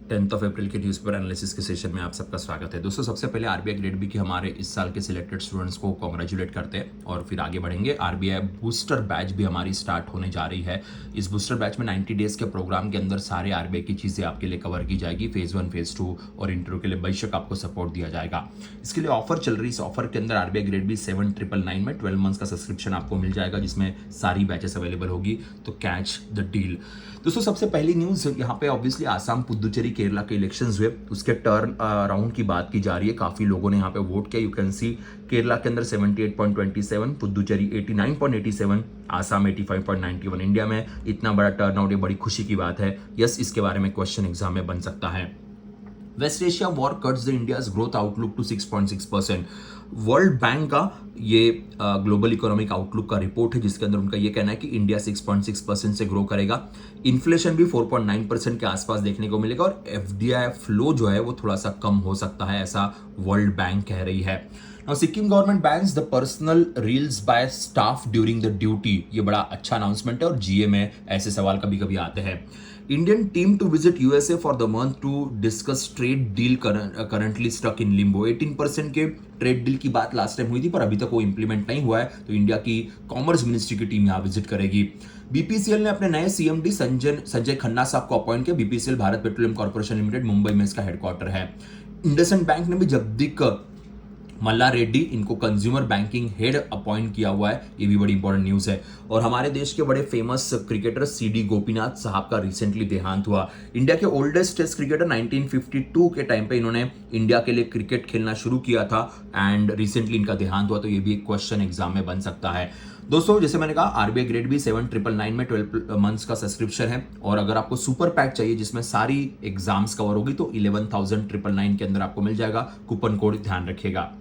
10 अप्रैल के newspaper analysis के session में आप सबका स्वागत है। दोस्तों, सबसे पहले आरबीआई ग्रेड बी के हमारे इस साल के सिलेक्टेड स्टूडेंट्स को कॉन्ग्रेचुलेट करते हैं और फिर आगे बढ़ेंगे। आरबीआई बूस्टर बैच भी हमारी स्टार्ट होने जा रही है। इस बूस्टर बैच में 90 डेज के प्रोग्राम के अंदर सारे आरबीआई की चीज़ें आपके लिए कवर की जाएगी। फेज 1, फेज 2 और इंटरव्यू के लिए बेशक आपको सपोर्ट दिया जाएगा। इसके लिए ऑफर चल रही है। इस ऑफर के अंदर आरबीआई ग्रेड बी 7999 में 12 मंथ्स का सब्सक्रिप्शन आपको मिल जाएगा, जिसमें सारी बैचेस अवेलेबल होगी। तो कैच द डील। दोस्तों, सबसे पहली न्यूज़ यहाँ पे ऑब्वियसली आसाम, पुदुचेरी, केरला के इलेक्शंस हुए, उसके टर्न राउंड की बात की जा रही है। काफ़ी लोगों ने यहाँ पे वोट किया। यू कैन सी केरला के अंदर 78.27, पुदुचेरी 89.87, आसाम 85.91। इंडिया में इतना बड़ा टर्नआउट, ये बड़ी खुशी की बात है। यस, इसके बारे में क्वेश्चन एग्जाम में बन सकता है। West Asia war cuts the India's growth outlook to 6.6%। World Bank का ये ग्लोबल इकोनॉमिक आउटलुक का रिपोर्ट है, जिसके अंदर उनका ये कहना है कि इंडिया 6.6% से ग्रो करेगा। इन्फ्लेशन भी 4.9% के आसपास देखने को मिलेगा और एफडीआई फ्लो जो है वो थोड़ा सा कम हो सकता है, ऐसा वर्ल्ड बैंक कह रही है। Now, Sikkim government bans the personal reels bye staff during the duty. ये बड़ा अच्छा अनाउंसमेंट है और जीए में ऐसे सवाल कभी कभी आते हैं। Indian team to visit USA for the month to discuss trade deal currently stuck in limbo. 18% के ट्रेड डील की बात लास्ट टाइम हुई थी, पर अभी तक वो इंप्लीमेंट नहीं हुआ है। तो इंडिया की कॉमर्स मिनिस्ट्री की टीम यहाँ विजिट करेगी। बीपीसीएल ने अपने नए सीएमडी संजय खन्ना साहब को अपॉइंट किया। BPCL Bharat petroleum corporation limited, Mumbai में इसका हेडक्वार्टर है। इंडसइंड बैंक ने भी जगदीक मल्ला रेड्डी इनको कंज्यूमर बैंकिंग हेड अपॉइंट किया हुआ है। ये भी बड़ी इंपॉर्टेंट न्यूज़ है। और हमारे देश के बड़े फेमस क्रिकेटर सीडी गोपीनाथ साहब का रिसेंटली देहांत हुआ। इंडिया के ओल्डेस्ट टेस्ट क्रिकेटर 1952 के टाइम पे इन्होंने इंडिया के लिए क्रिकेट खेलना शुरू किया था एंड रिसेंटली इनका देहांत हुआ। तो ये भी एक क्वेश्चन एग्जाम में बन सकता है। दोस्तों, जैसे मैंने कहा, आरबीआई ग्रेड बी 7999 में 12 मंथ्स का सब्सक्रिप्शन है। और अगर आपको सुपर पैक चाहिए जिसमें सारी एग्जाम्स कवर होगी तो 11,999 के अंदर आपको मिल जाएगा। कूपन कोड ध्यान रखिएगा।